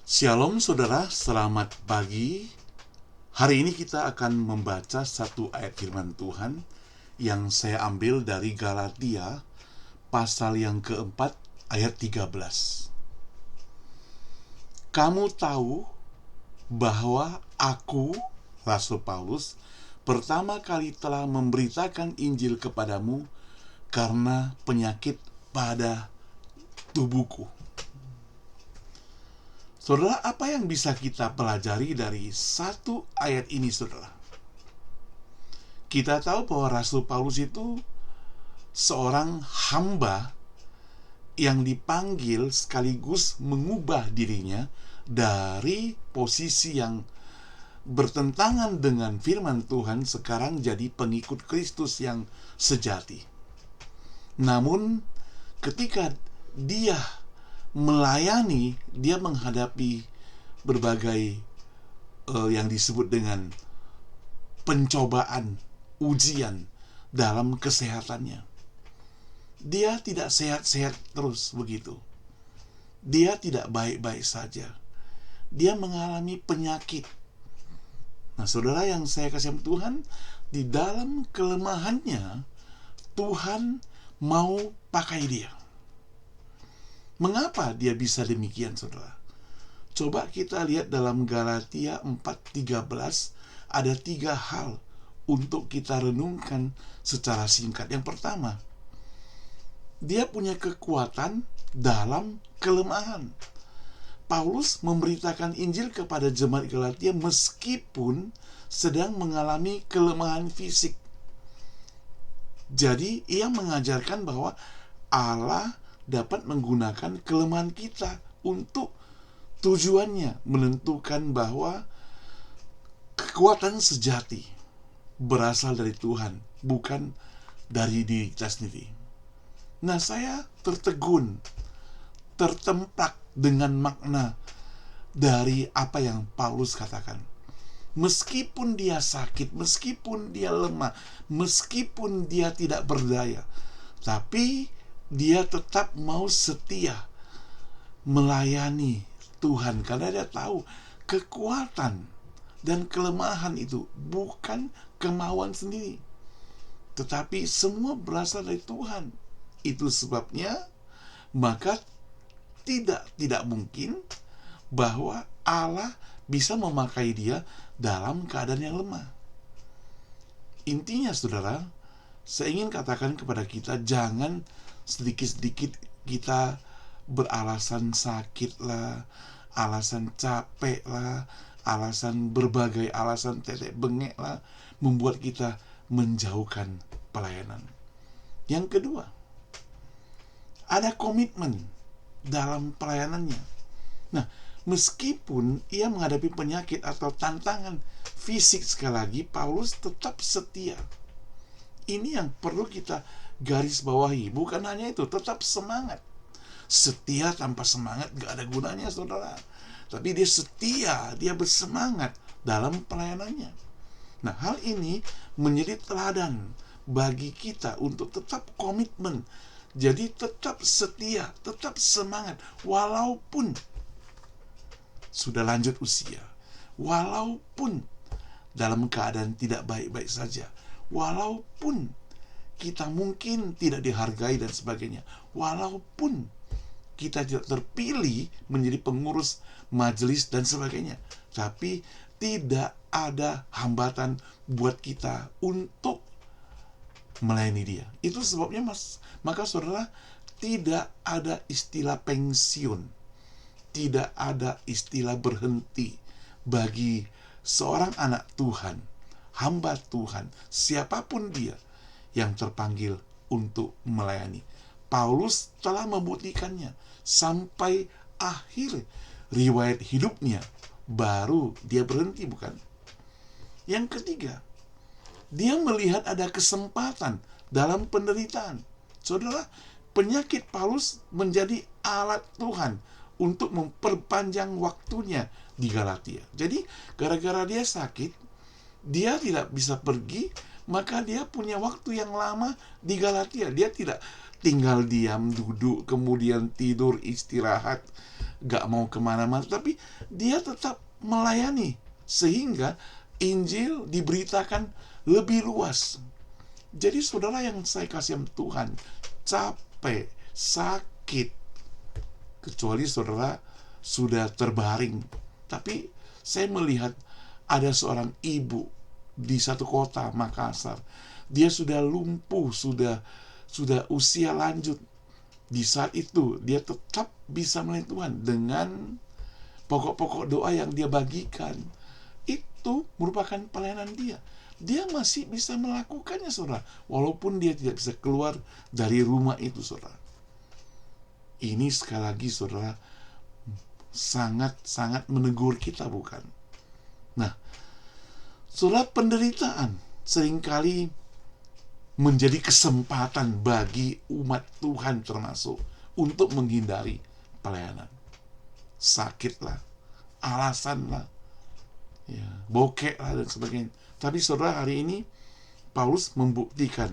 Shalom saudara, selamat pagi. Hari ini kita akan membaca satu ayat firman Tuhan yang saya ambil dari Galatia pasal yang keempat ayat 13. Kamu tahu bahwa aku, Rasul Paulus, pertama kali telah memberitakan Injil kepadamu karena penyakit pada tubuhku. Saudara, apa yang bisa kita pelajari dari satu ayat ini, saudara? Kita tahu bahwa Rasul Paulus itu seorang hamba yang dipanggil sekaligus mengubah dirinya dari posisi yang bertentangan dengan firman Tuhan sekarang jadi pengikut Kristus yang sejati. Namun, ketika dia melayani, dia menghadapi berbagai yang disebut dengan pencobaan, ujian dalam kesehatannya. Dia tidak sehat-sehat terus begitu. Dia tidak baik-baik saja. Dia mengalami penyakit. Nah, saudara yang saya kasih Tuhan, di dalam kelemahannya, Tuhan mau pakai dia. Mengapa dia bisa demikian, saudara? Coba kita lihat dalam Galatia 4:13, ada 3 hal untuk kita renungkan secara singkat. Yang pertama, dia punya kekuatan dalam kelemahan. Paulus memberitakan Injil kepada jemaat Galatia meskipun sedang mengalami kelemahan fisik. Jadi, ia mengajarkan bahwa Allah dapat menggunakan kelemahan kita untuk tujuannya menentukan bahwa kekuatan sejati berasal dari Tuhan, bukan dari diri kita sendiri. Nah, saya tertegun, tertemplak dengan makna dari apa yang Paulus katakan. Meskipun dia sakit, meskipun dia lemah, meskipun dia tidak berdaya, tapi dia tetap mau setia melayani Tuhan karena dia tahu kekuatan dan kelemahan itu bukan kemauan sendiri, tetapi semua berasal dari Tuhan. Itu sebabnya maka tidak mungkin bahwa Allah bisa memakai dia dalam keadaan yang lemah. Intinya, saudara, saya ingin katakan kepada kita, jangan sedikit-sedikit kita beralasan sakit lah, alasan capek lah, alasan berbagai alasan tetek bengek lah, membuat kita menjauhkan pelayanan. Yang kedua, ada komitmen dalam pelayanannya. Nah, meskipun ia menghadapi penyakit atau tantangan fisik, sekali lagi, Paulus tetap setia. Ini yang perlu kita garis bawahi. Bukan hanya itu, tetap semangat. Setia tanpa semangat gak ada gunanya, saudara. Tapi dia setia, dia bersemangat dalam pelayanannya. Nah, hal ini menjadi teladan bagi kita untuk tetap komitmen. Jadi tetap setia, tetap semangat, walaupun sudah lanjut usia, walaupun dalam keadaan tidak baik-baik saja, walaupun kita mungkin tidak dihargai dan sebagainya, walaupun kita tidak terpilih menjadi pengurus majelis dan sebagainya, tapi tidak ada hambatan buat kita untuk melayani dia. Itu sebabnya maka saudara, tidak ada istilah pensiun, tidak ada istilah berhenti bagi seorang anak Tuhan, hamba Tuhan, siapapun dia yang terpanggil untuk melayani. Paulus telah membuktikannya sampai akhir riwayat hidupnya, baru dia berhenti, bukan? Yang ketiga, dia melihat ada kesempatan dalam penderitaan. Saudara, penyakit Paulus menjadi alat Tuhan untuk memperpanjang waktunya di Galatia. Jadi, gara-gara dia sakit, dia tidak bisa pergi, maka dia punya waktu yang lama di Galatia. Dia tidak tinggal diam, duduk, kemudian tidur, istirahat, gak mau kemana-mana, tapi dia tetap melayani, sehingga Injil diberitakan lebih luas. Jadi saudara yang saya kasih Tuhan, capek, sakit, kecuali saudara sudah terbaring. Tapi saya melihat ada seorang ibu di satu kota Makassar. Dia sudah lumpuh, sudah usia lanjut. Di saat itu dia tetap bisa melayani Tuhan dengan pokok-pokok doa yang dia bagikan. Itu merupakan pelayanan dia. Dia masih bisa melakukannya, saudara, walaupun dia tidak bisa keluar dari rumah itu, saudara. Ini sekali lagi, saudara, sangat-sangat menegur kita, bukan? Nah, saudara, penderitaan seringkali menjadi kesempatan bagi umat Tuhan termasuk untuk menghindari pelayanan. Sakitlah, alasanlah, ya, bokek lah dan sebagainya. Tapi saudara, hari ini Paulus membuktikan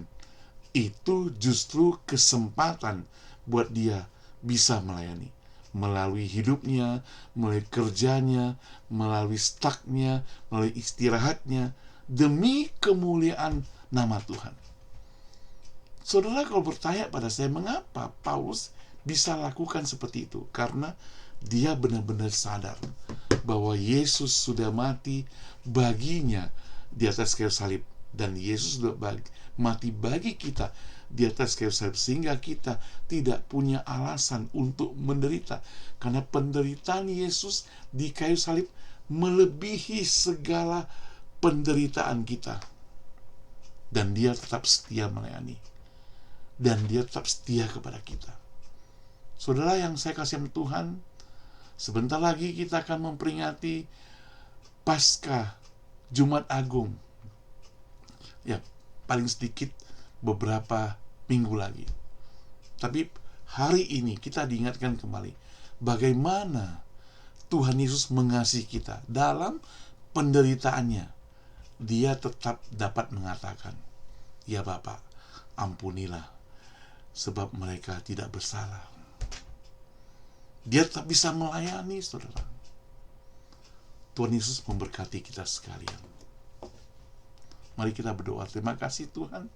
itu justru kesempatan buat dia bisa melayani melalui hidupnya, melalui kerjanya, melalui staknya, melalui istirahatnya, demi kemuliaan nama Tuhan. Saudara, kalau bertanya pada saya mengapa Paulus bisa lakukan seperti itu, karena dia benar-benar sadar bahwa Yesus sudah mati baginya di atas kayu salib, dan Yesus sudah mati bagi kita di atas kayu salib, sehingga kita tidak punya alasan untuk menderita, karena penderitaan Yesus di kayu salib melebihi segala penderitaan kita. Dan dia tetap setia melayani, dan dia tetap setia kepada kita. Saudara yang saya kasih Tuhan, sebentar lagi kita akan memperingati Paskah, Jumat Agung. Ya, paling sedikit beberapa minggu lagi. Tapi hari ini kita diingatkan kembali bagaimana Tuhan Yesus mengasihi kita. Dalam penderitaannya, dia tetap dapat mengatakan, "Ya Bapa, ampunilah, sebab mereka tidak bersalah." Dia tetap bisa melayani, saudara. Tuhan Yesus memberkati kita sekalian. Mari kita berdoa. Terima kasih Tuhan,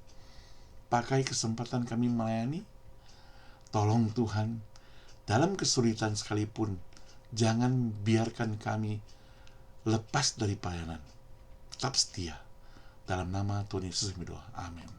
pakai kesempatan kami melayani. Tolong Tuhan, dalam kesulitan sekalipun, jangan biarkan kami lepas dari pelayanan. Tetap setia. Dalam nama Tuhan Yesus kami berdoa. Amin.